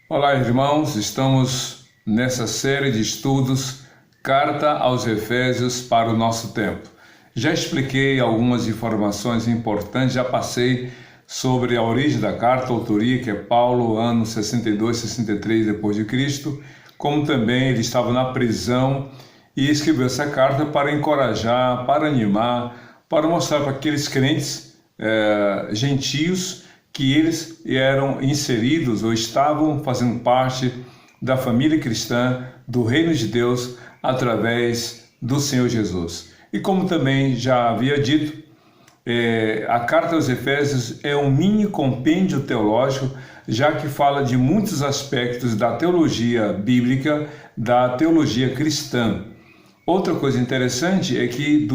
Olá, irmãos, estamos nessa série de estudos Carta aos Efésios para o nosso tempo. Já expliquei algumas informações importantes, já passei sobre a origem da carta, a autoria, que é Paulo, ano 62, 63 depois de Cristo, como também ele estava na prisão e escreveu essa carta para encorajar, para animar, para mostrar para aqueles crentes gentios que eles eram inseridos ou estavam fazendo parte da família cristã, do reino de Deus, através do Senhor Jesus. E como também já havia dito, a Carta aos Efésios é um mini compêndio teológico, já que fala de muitos aspectos da teologia bíblica, da teologia cristã. Outra coisa interessante é que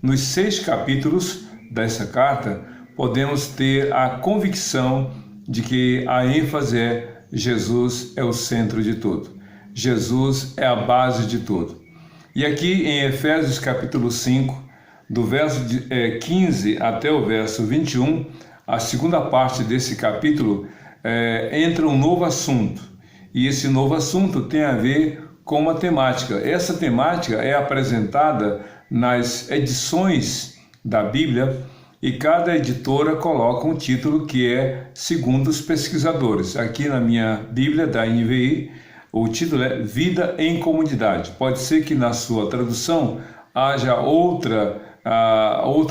nos 6 capítulos dessa carta, podemos ter a convicção de que a ênfase é Jesus é o centro de tudo. Jesus é a base de tudo. E aqui em Efésios capítulo 5, do verso 15 até o verso 21, a segunda parte desse capítulo, entra um novo assunto. E esse novo assunto tem a ver com uma temática. Essa temática é apresentada nas edições da Bíblia, e cada editora coloca um título que é segundo os pesquisadores. Aqui na minha Bíblia da NVI, o título é Vida em Comunidade. Pode ser que na sua tradução haja outro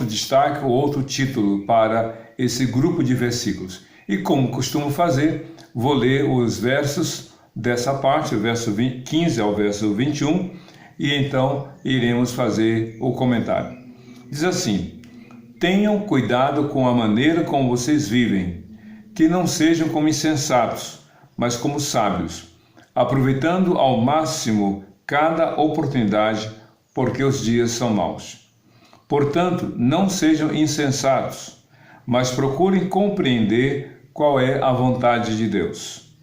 destaque ou outro título para esse grupo de versículos. E como costumo fazer, vou ler os versos dessa parte, o verso 15 ao verso 21, e então iremos fazer o comentário. Diz assim: tenham cuidado com a maneira como vocês vivem, que não sejam como insensatos, mas como sábios, aproveitando ao máximo cada oportunidade, porque os dias são maus. Portanto, não sejam insensatos, mas procurem compreender qual é a vontade de Deus.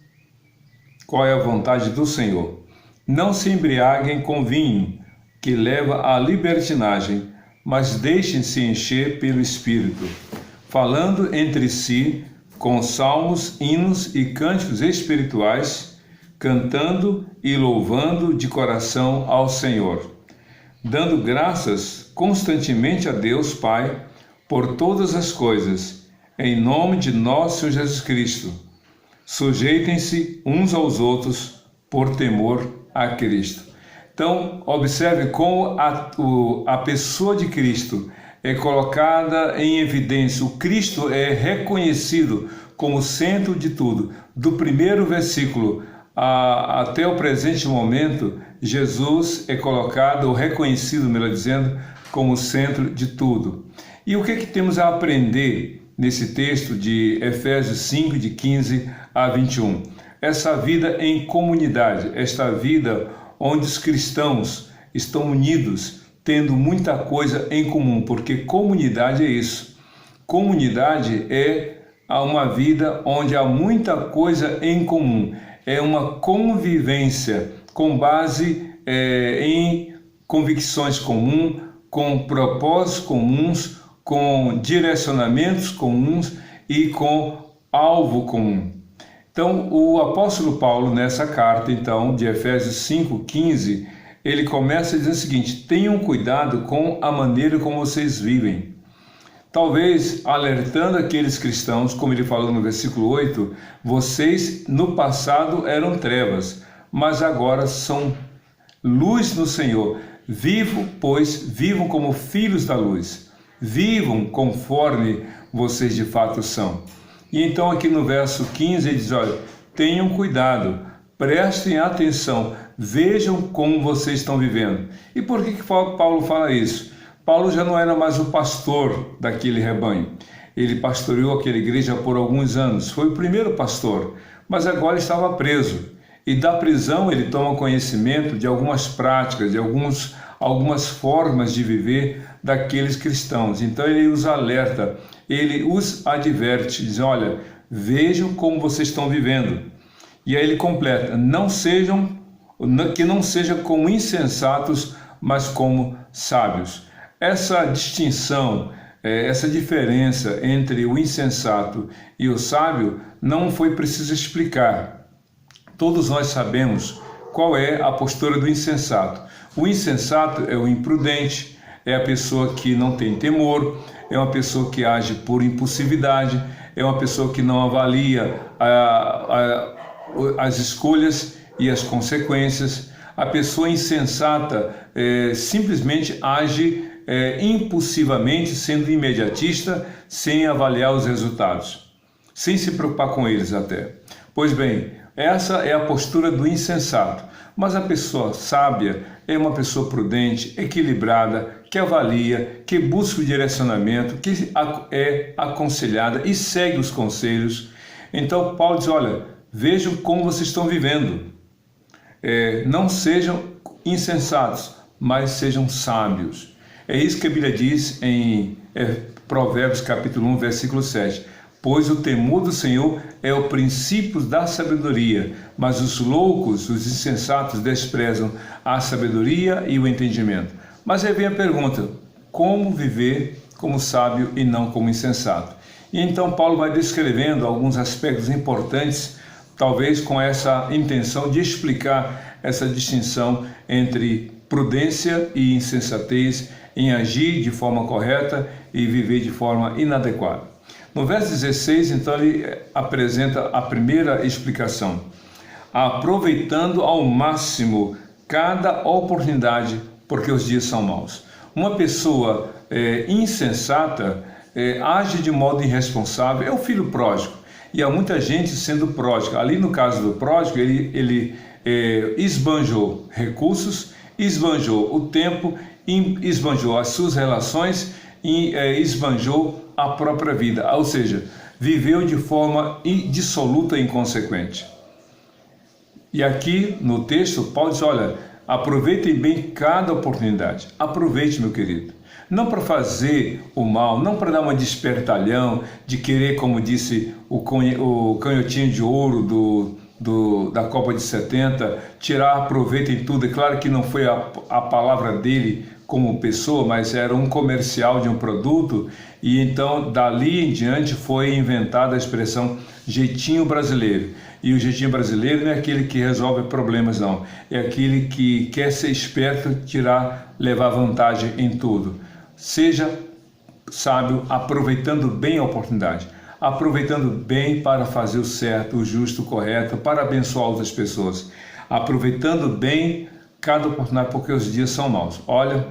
Qual é a vontade do Senhor? Não se embriaguem com vinho, que leva à libertinagem, mas deixem-se encher pelo Espírito, falando entre si com salmos, hinos e cânticos espirituais, cantando e louvando de coração ao Senhor, dando graças constantemente a Deus Pai por todas as coisas, em nome de nosso Senhor Jesus Cristo. Sujeitem-se uns aos outros por temor a Cristo. Então, observe como a pessoa de Cristo é colocada em evidência. O Cristo é reconhecido como centro de tudo. Do primeiro versículo até o presente momento, Jesus é colocado, ou reconhecido, melhor dizendo, como centro de tudo. E o que temos a aprender nesse texto de Efésios 5, de 15 a 21? Essa vida em comunidade, esta vida onde os cristãos estão unidos, tendo muita coisa em comum, porque comunidade é isso. Comunidade é uma vida onde há muita coisa em comum. É uma convivência com base em convicções comuns, com propósitos comuns, com direcionamentos comuns e com alvo comum. Então, o apóstolo Paulo, nessa carta, então, de Efésios 5:15, ele começa dizendo o seguinte: tenham cuidado com a maneira como vocês vivem. Talvez alertando aqueles cristãos, como ele falou no versículo 8, vocês no passado eram trevas, mas agora são luz no Senhor. Vivam como filhos da luz. Vivam conforme vocês de fato são. E então aqui no verso 15 ele diz, olha, tenham cuidado, prestem atenção, vejam como vocês estão vivendo. E por que Paulo fala isso? Paulo já não era mais o pastor daquele rebanho. Ele pastoreou aquela igreja por alguns anos, foi o primeiro pastor, mas agora estava preso. E da prisão ele toma conhecimento de algumas práticas, de algumas formas de viver daqueles cristãos. Então ele os alerta, ele os adverte, diz, olha, vejam como vocês estão vivendo. E aí ele completa, que não sejam como insensatos, mas como sábios. Essa distinção, essa diferença entre o insensato e o sábio não foi preciso explicar. todos nós sabemos qual é a postura do insensato. O insensato é o imprudente, é a pessoa que não tem temor, é uma pessoa que age por impulsividade, é uma pessoa que não avalia as escolhas e as consequências. A pessoa insensata simplesmente age impulsivamente, sendo imediatista, sem avaliar os resultados, sem se preocupar com eles até. Pois bem, essa é a postura do insensato. Mas a pessoa sábia é uma pessoa prudente, equilibrada, que avalia, que busca o direcionamento, que é aconselhada e segue os conselhos. Então Paulo diz, olha, vejam como vocês estão vivendo. Não sejam insensatos, mas sejam sábios. É isso que a Bíblia diz em Provérbios capítulo 1, versículo 7. Pois o temor do Senhor é o princípio da sabedoria, mas os loucos, os insensatos, desprezam a sabedoria e o entendimento. Mas aí vem a pergunta, como viver como sábio e não como insensato? E então Paulo vai descrevendo alguns aspectos importantes, talvez com essa intenção de explicar essa distinção entre prudência e insensatez, em agir de forma correta e viver de forma inadequada. No verso 16, então, ele apresenta a primeira explicação. Aproveitando ao máximo cada oportunidade, porque os dias são maus. Uma pessoa insensata age de modo irresponsável, é o filho pródigo. E há muita gente sendo pródiga. Ali no caso do pródigo, ele esbanjou recursos, esbanjou o tempo, esbanjou as suas relações e esbanjou a própria vida, ou seja, viveu de forma indissoluta e inconsequente. E aqui no texto, Paulo diz, olha, aproveitem bem cada oportunidade. Aproveite, meu querido. Não para fazer o mal, não para dar uma despertalhão, de querer, como disse o canhotinho de ouro da Copa de 70, tirar proveito em tudo. É claro que não foi a palavra dele como pessoa, mas era um comercial de um produto, e então dali em diante foi inventada a expressão jeitinho brasileiro. E o jeitinho brasileiro não é aquele que resolve problemas, não. É aquele que quer ser esperto, levar vantagem em tudo. Seja sábio, aproveitando bem a oportunidade, aproveitando bem para fazer o certo, o justo, o correto, para abençoar outras pessoas, aproveitando bem cada oportunidade, porque os dias são maus. Olha,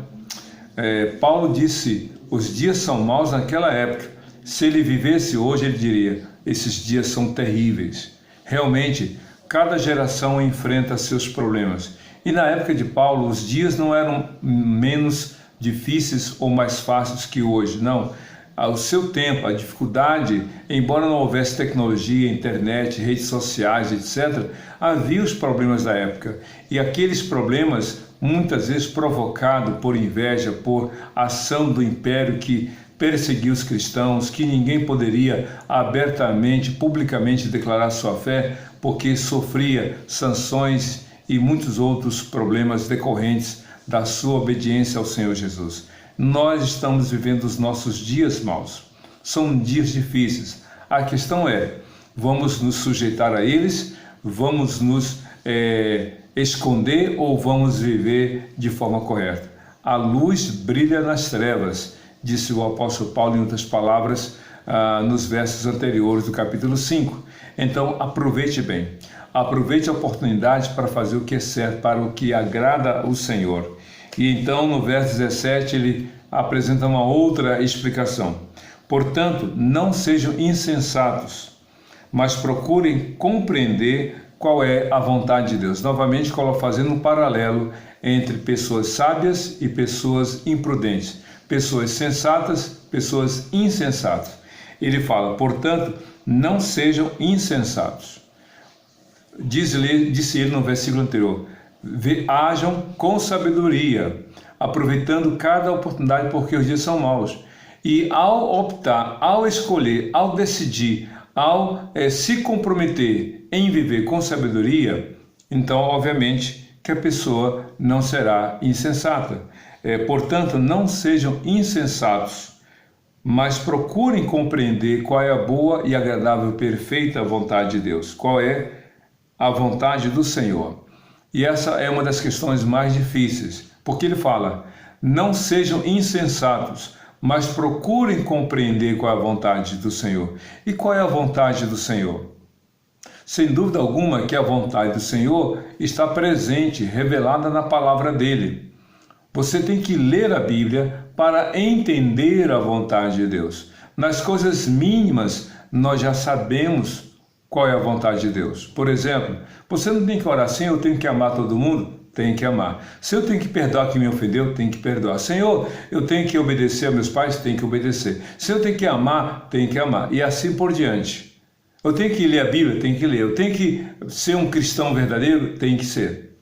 Paulo disse, os dias são maus naquela época. Se ele vivesse hoje, ele diria, esses dias são terríveis. Realmente, cada geração enfrenta seus problemas. E na época de Paulo, os dias não eram menos difíceis ou mais fáceis que hoje, não. Ao seu tempo, a dificuldade, embora não houvesse tecnologia, internet, redes sociais, etc., havia os problemas da época. E aqueles problemas, muitas vezes provocados por inveja, por ação do império que perseguia os cristãos, que ninguém poderia abertamente, publicamente declarar sua fé, porque sofria sanções e muitos outros problemas decorrentes da sua obediência ao Senhor Jesus. Nós estamos vivendo os nossos dias maus. São dias difíceis. A questão é, vamos nos sujeitar a eles? Vamos nos esconder ou vamos viver de forma correta? A luz brilha nas trevas, disse o apóstolo Paulo em outras palavras nos versos anteriores do capítulo 5. Então aproveite bem. Aproveite a oportunidade para fazer o que é certo, para o que agrada o Senhor. E então no verso 17 ele apresenta uma outra explicação. Portanto, não sejam insensatos, mas procurem compreender qual é a vontade de Deus. Novamente, fazendo um paralelo entre pessoas sábias e pessoas imprudentes, pessoas sensatas, pessoas insensatas. Ele fala, portanto, não sejam insensatos. Disse ele no versículo anterior, ajam com sabedoria, aproveitando cada oportunidade, porque os dias são maus. E ao optar, ao escolher, ao decidir, ao se comprometer em viver com sabedoria, então, obviamente, que a pessoa não será insensata. Portanto, não sejam insensatos, mas procurem compreender qual é a boa e agradável, perfeita vontade de Deus. Qual é a vontade do Senhor. E essa é uma das questões mais difíceis, porque ele fala: não sejam insensatos, mas procurem compreender qual é a vontade do Senhor. E qual é a vontade do Senhor? Sem dúvida alguma que a vontade do Senhor está presente, revelada na palavra dele. Você tem que ler a Bíblia para entender a vontade de Deus. Nas coisas mínimas, nós já sabemos qual é a vontade de Deus. Por exemplo, você não tem que orar assim: eu tenho que amar todo mundo? Tem que amar. Se eu tenho que perdoar quem me ofendeu, tem que perdoar. Senhor, eu tenho que obedecer a meus pais? Tem que obedecer. Se eu tenho que amar, tem que amar. E assim por diante. Eu tenho que ler a Bíblia? Tem que ler. Eu tenho que ser um cristão verdadeiro? Tem que ser.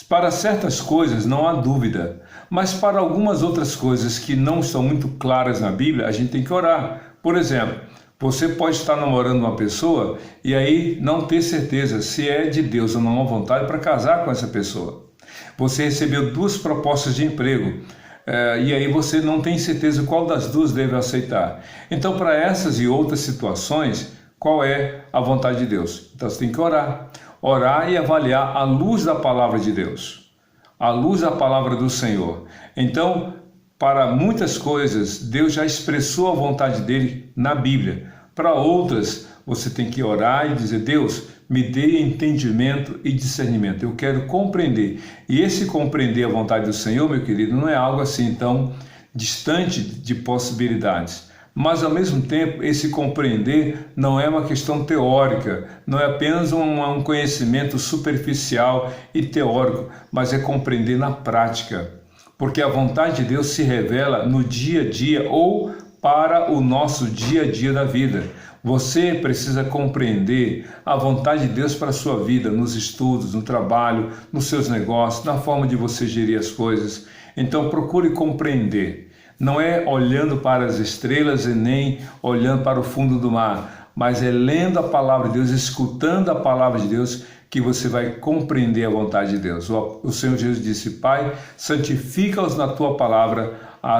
Para certas coisas não há dúvida, mas para algumas outras coisas que não estão muito claras na Bíblia, a gente tem que orar. Por exemplo, você pode estar namorando uma pessoa e aí não ter certeza se é de Deus ou não a vontade para casar com essa pessoa. Você recebeu 2 propostas de emprego e aí você não tem certeza qual das 2 deve aceitar. Então, para essas e outras situações, qual é a vontade de Deus? Então você tem que orar. Orar e avaliar à luz da palavra de Deus, à luz da palavra do Senhor. Então, para muitas coisas, Deus já expressou a vontade dele na Bíblia. Para outras, você tem que orar e dizer: Deus, me dê entendimento e discernimento. Eu quero compreender. E esse compreender a vontade do Senhor, meu querido, não é algo assim tão distante de possibilidades. Mas, ao mesmo tempo, esse compreender não é uma questão teórica, não é apenas um conhecimento superficial e teórico, mas é compreender na prática. Porque a vontade de Deus se revela no dia a dia ou para o nosso dia a dia da vida. Você precisa compreender a vontade de Deus para a sua vida, nos estudos, no trabalho, nos seus negócios, na forma de você gerir as coisas. Então procure compreender. Não é olhando para as estrelas e nem olhando para o fundo do mar, mas é lendo a palavra de Deus, escutando a palavra de Deus, que você vai compreender a vontade de Deus. O Senhor Jesus disse: Pai, santifica-os na tua palavra,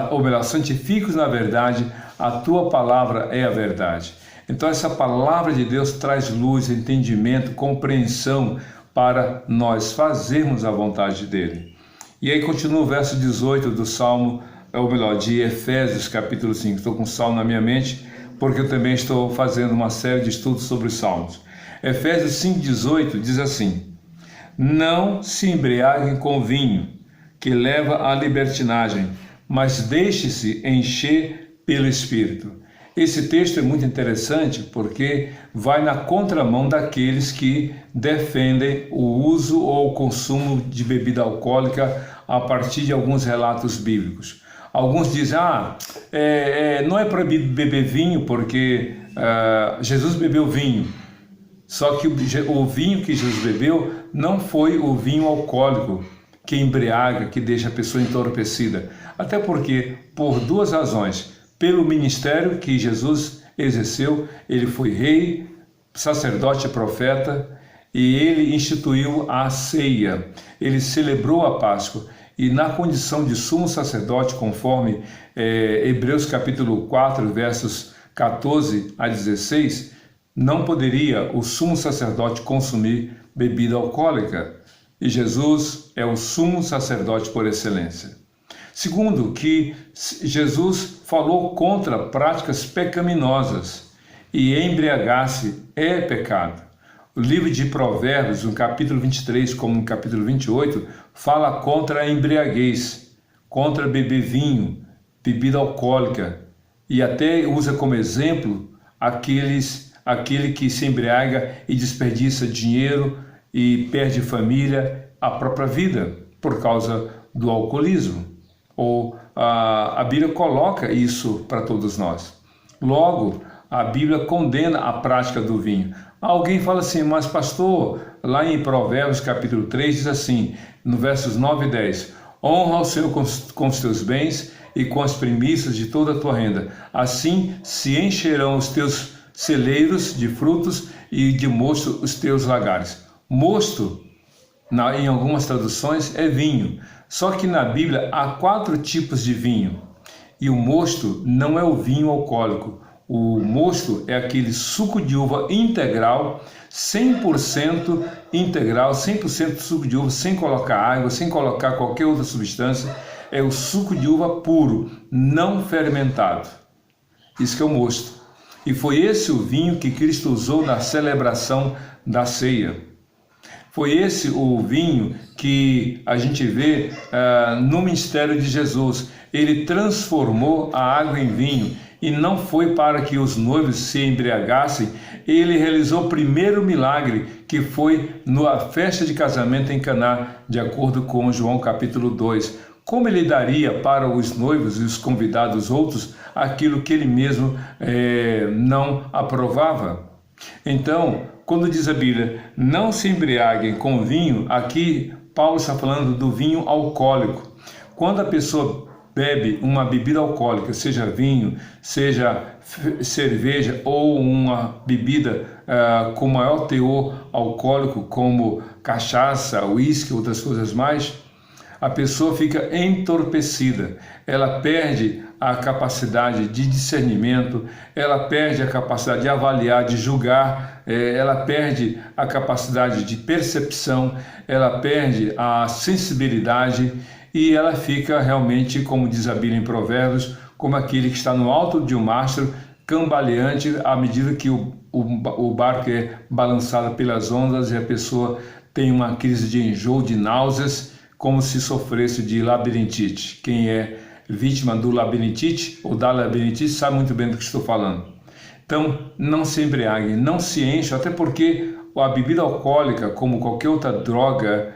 ou melhor, santifica-os na verdade, a tua palavra é a verdade. Então essa palavra de Deus traz luz, entendimento, compreensão para nós fazermos a vontade dele. E aí continua o verso 18 do Salmo, ou melhor, de Efésios capítulo 5. Estou com o Salmo na minha mente, porque eu também estou fazendo uma série de estudos sobre os Salmos. Efésios 5,18 diz assim: não se embriaguem com vinho, que leva à libertinagem, mas deixe-se encher pelo Espírito. Esse texto é muito interessante porque vai na contramão daqueles que defendem o uso ou o consumo de bebida alcoólica a partir de alguns relatos bíblicos. Alguns dizem: não é proibido beber vinho porque Jesus bebeu vinho. Só que o vinho que Jesus bebeu não foi o vinho alcoólico que embriaga, que deixa a pessoa entorpecida. Até porque, por 2 razões: pelo ministério que Jesus exerceu, ele foi rei, sacerdote e profeta, e ele instituiu a ceia, ele celebrou a Páscoa. E na condição de sumo sacerdote, conforme Hebreus capítulo 4, versos 14 a 16, não poderia o sumo sacerdote consumir bebida alcoólica. E Jesus é o sumo sacerdote por excelência. Segundo, que Jesus falou contra práticas pecaminosas, e embriagar-se é pecado. O livro de Provérbios, no capítulo 23, como no capítulo 28, fala contra a embriaguez, contra beber vinho, bebida alcoólica, e até usa como exemplo aquele que se embriaga e desperdiça dinheiro e perde família, a própria vida, por causa do alcoolismo. Ou a Bíblia coloca isso para todos nós. Logo, a Bíblia condena a prática do vinho. Alguém fala assim: mas pastor, lá em Provérbios capítulo 3 diz assim, no versos 9 e 10, honra o Senhor com os teus bens e com as primícias de toda a tua renda. Assim se encherão os teus celeiros de frutos e de mosto os teus lagares. Mosto, em algumas traduções, é vinho. Só que na Bíblia há 4 tipos de vinho. E o mosto não é o vinho alcoólico. O mosto é aquele suco de uva integral, 100% integral, 100% suco de uva, sem colocar água, sem colocar qualquer outra substância. É o suco de uva puro, não fermentado. Isso que é o mosto. E foi esse o vinho que Cristo usou na celebração da ceia. Foi esse o vinho que a gente vê no ministério de Jesus. Ele transformou a água em vinho e não foi para que os noivos se embriagassem. Ele realizou o primeiro milagre, que foi na festa de casamento em Caná, de acordo com João capítulo 2. Como ele daria para os noivos e os convidados outros aquilo que ele mesmo não aprovava? Então, quando diz a Bíblia, não se embriaguem com vinho, aqui Paulo está falando do vinho alcoólico. Quando a pessoa bebe uma bebida alcoólica, seja vinho, seja cerveja ou uma bebida com maior teor alcoólico, como cachaça, uísque, outras coisas mais, a pessoa fica entorpecida, ela perde a capacidade de discernimento, ela perde a capacidade de avaliar, de julgar, ela perde a capacidade de percepção, ela perde a sensibilidade e ela fica realmente, como diz a Bíblia em Provérbios, como aquele que está no alto de um mastro, cambaleante à medida que o barco é balançado pelas ondas e a pessoa tem uma crise de enjoo, de náuseas, como se sofresse de labirintite. Quem é vítima do labirintite ou da labirintite sabe muito bem do que estou falando. Então, não se embriaguem, não se enchem, até porque a bebida alcoólica, como qualquer outra droga,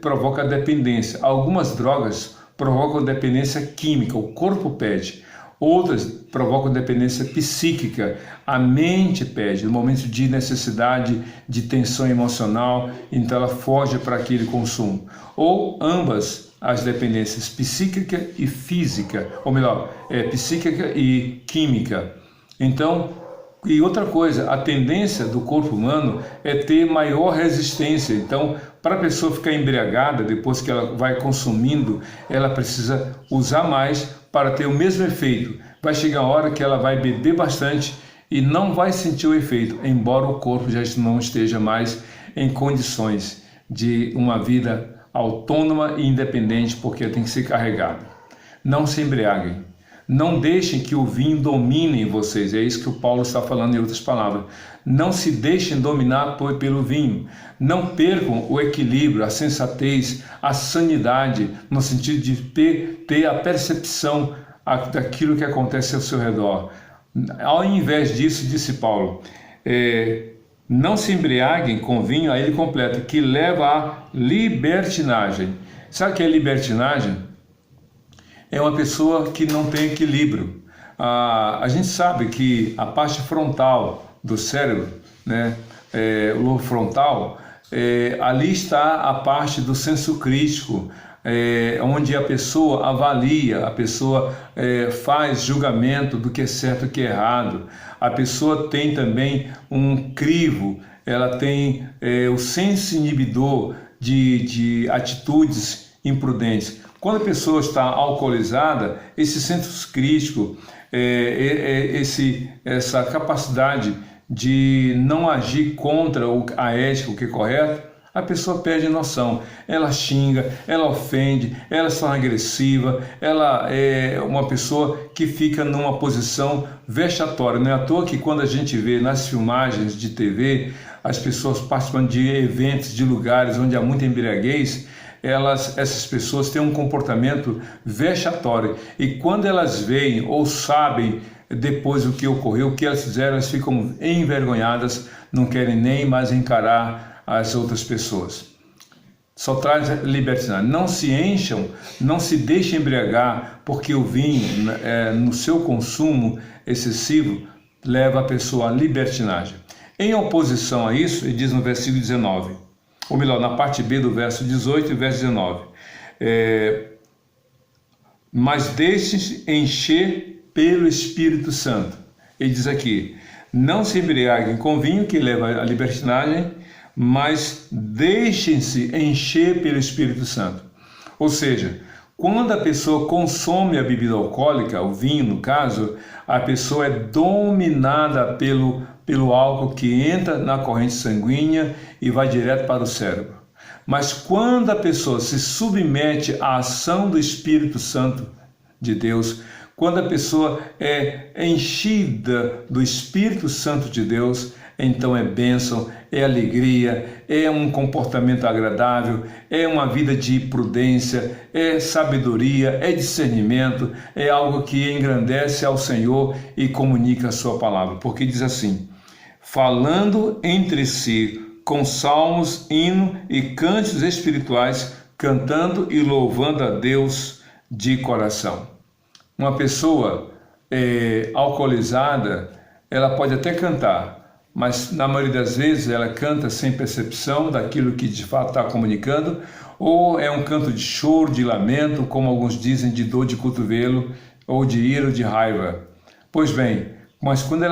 provoca dependência. Algumas drogas provocam dependência química, o corpo pede. Outras provocam dependência psíquica, a mente pede, no momento de necessidade, de tensão emocional, então ela foge para aquele consumo. Ou ambas as dependências, psíquica e física, ou melhor, psíquica e química. Então, e outra coisa, a tendência do corpo humano é ter maior resistência. Então, para a pessoa ficar embriagada, depois que ela vai consumindo, ela precisa usar mais para ter o mesmo efeito. Vai chegar a hora que ela vai beber bastante e não vai sentir o efeito, embora o corpo já não esteja mais em condições de uma vida autônoma e independente, porque tem que ser carregado. Não se embriaguem. Não deixem que o vinho domine vocês, é isso que o Paulo está falando em outras palavras. Não se deixem dominar pelo vinho. Não percam o equilíbrio, a sensatez, a sanidade, no sentido de ter a percepção daquilo que acontece ao seu redor. Ao invés disso, disse Paulo, não se embriaguem com vinho, aí ele completa, que leva à libertinagem. Sabe o que é libertinagem? É uma pessoa que não tem equilíbrio. A gente sabe que a parte frontal do cérebro, né, o lobo frontal, ali está a parte do senso crítico, onde a pessoa avalia, a pessoa faz julgamento do que é certo e o que é errado. A pessoa tem também um crivo, ela tem o senso inibidor de atitudes imprudentes. Quando a pessoa está alcoolizada, esse senso crítico, essa capacidade de não agir contra a ética, o que é correto, a pessoa perde noção. Ela xinga, ela ofende, ela se torna agressiva, ela é uma pessoa que fica numa posição vexatória. Não é à toa que quando a gente vê nas filmagens de TV, as pessoas participando de eventos, de lugares onde há muita embriaguez, essas pessoas têm um comportamento vexatório, e quando elas veem ou sabem depois o que ocorreu, o que elas fizeram, elas ficam envergonhadas, não querem nem mais encarar as outras pessoas. Só traz libertinagem. Não se encham, não se deixem embriagar, porque o vinho, no seu consumo excessivo, leva a pessoa à libertinagem. Em oposição a isso, ele diz no versículo 19, ou melhor, na parte B do verso 18 e verso 19, mas deixem-se encher pelo Espírito Santo. Ele diz aqui, não se embriaguem com vinho, que leva à libertinagem, mas deixem-se encher pelo Espírito Santo. Ou seja, quando a pessoa consome a bebida alcoólica, o vinho no caso, a pessoa é dominada pelo álcool que entra na corrente sanguínea e vai direto para o cérebro. Mas quando a pessoa se submete à ação do Espírito Santo de Deus, quando a pessoa é enchida do Espírito Santo de Deus, então é bênção, é alegria, é um comportamento agradável, é uma vida de prudência, é sabedoria, é discernimento, é algo que engrandece ao Senhor e comunica a sua palavra. Porque diz assim: falando entre si com salmos, hino e cânticos espirituais, cantando e louvando a Deus de coração. Uma pessoa alcoolizada, ela pode até cantar, mas na maioria das vezes ela canta sem percepção daquilo que de fato está comunicando, ou é um canto de choro, de lamento, como alguns dizem, de dor de cotovelo, ou de ira ou de raiva. Pois bem, mas quando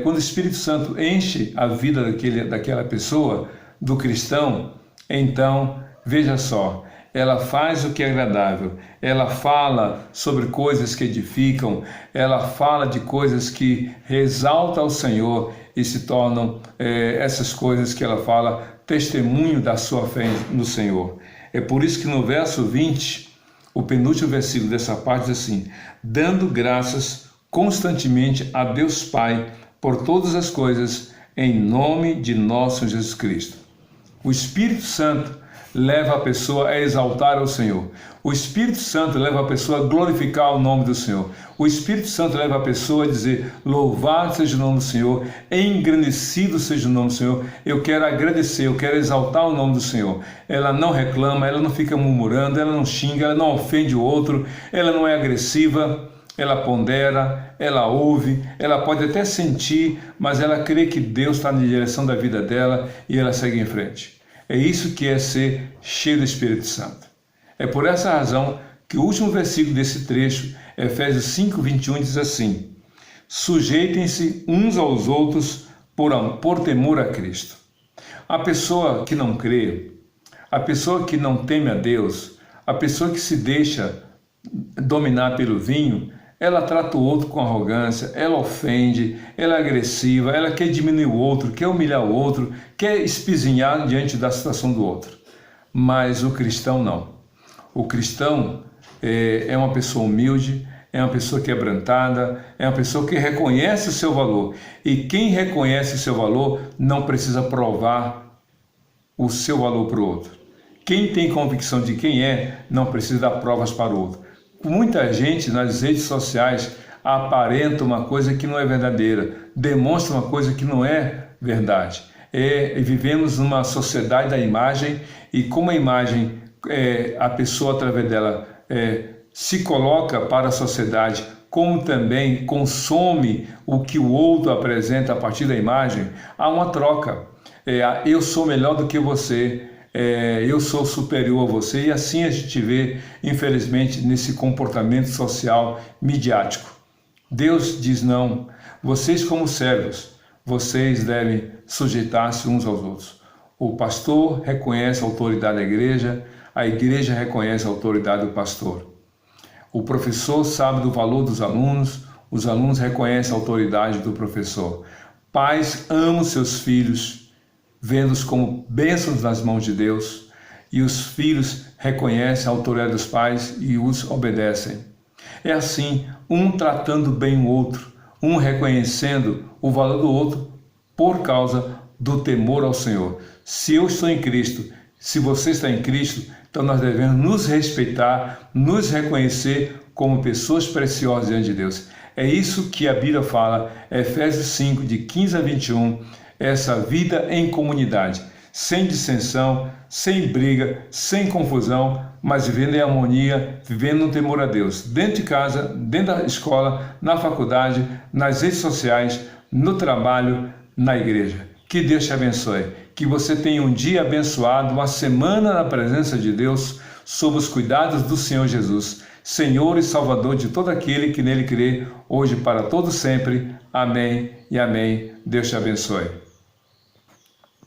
quando o Espírito Santo enche a vida daquela pessoa, do cristão, então, veja só, ela faz o que é agradável, ela fala sobre coisas que edificam, ela fala de coisas que exaltam ao Senhor e se tornam essas coisas que ela fala testemunho da sua fé no Senhor. É por isso que no verso 20, o penúltimo versículo dessa parte diz assim: dando graças constantemente a Deus Pai por todas as coisas, em nome de nosso Jesus Cristo. O Espírito Santo leva a pessoa a exaltar ao Senhor. O Espírito Santo leva a pessoa a glorificar o nome do Senhor. O Espírito Santo leva a pessoa a dizer: louvado seja o nome do Senhor, engrandecido seja o nome do Senhor. Eu quero agradecer, eu quero exaltar o nome do Senhor. Ela não reclama, ela não fica murmurando, ela não xinga, ela não ofende o outro, ela não é agressiva. Ela pondera, ela ouve, ela pode até sentir, mas ela crê que Deus está na direção da vida dela e ela segue em frente. É isso que é ser cheio do Espírito Santo. É por essa razão que o último versículo desse trecho, Efésios 5:21, diz assim: sujeitem-se uns aos outros por temor a Cristo. A pessoa que não crê, a pessoa que não teme a Deus, a pessoa que se deixa dominar pelo vinho, ela trata o outro com arrogância, ela ofende, ela é agressiva, ela quer diminuir o outro, quer humilhar o outro, quer espizinhar diante da situação do outro. Mas o cristão não. O cristão é uma pessoa humilde, é uma pessoa quebrantada, é uma pessoa que reconhece o seu valor. E quem reconhece o seu valor não precisa provar o seu valor para o outro. Quem tem convicção de quem é, não precisa dar provas para o outro. Muita gente nas redes sociais aparenta uma coisa que não é verdadeira, demonstra uma coisa que não é verdade. Vivemos numa sociedade da imagem e como a imagem, a pessoa através dela se coloca para a sociedade, como também consome o que o outro apresenta a partir da imagem, há uma troca. Eu sou melhor do que você. Eu sou superior a você, e assim a gente vê, infelizmente, nesse comportamento social midiático. Deus diz não, vocês como servos, vocês devem sujeitar-se uns aos outros. O pastor reconhece a autoridade da igreja, a igreja reconhece a autoridade do pastor. O professor sabe do valor dos alunos, os alunos reconhecem a autoridade do professor. Pais amam seus filhos, vendo-os como bênçãos nas mãos de Deus, e os filhos reconhecem a autoridade dos pais e os obedecem. É assim, um tratando bem o outro, um reconhecendo o valor do outro por causa do temor ao Senhor. Se eu estou em Cristo, se você está em Cristo, então nós devemos nos respeitar, nos reconhecer como pessoas preciosas diante de Deus. É isso que a Bíblia fala, Efésios 5, de 15 a 21, essa vida em comunidade, sem dissensão, sem briga, sem confusão, mas vivendo em harmonia, vivendo no temor a Deus, dentro de casa, dentro da escola, na faculdade, nas redes sociais, no trabalho, na igreja. Que Deus te abençoe, que você tenha um dia abençoado, uma semana na presença de Deus, sob os cuidados do Senhor Jesus, Senhor e Salvador de todo aquele que nele crê, hoje para todo sempre. Amém e amém. Deus te abençoe.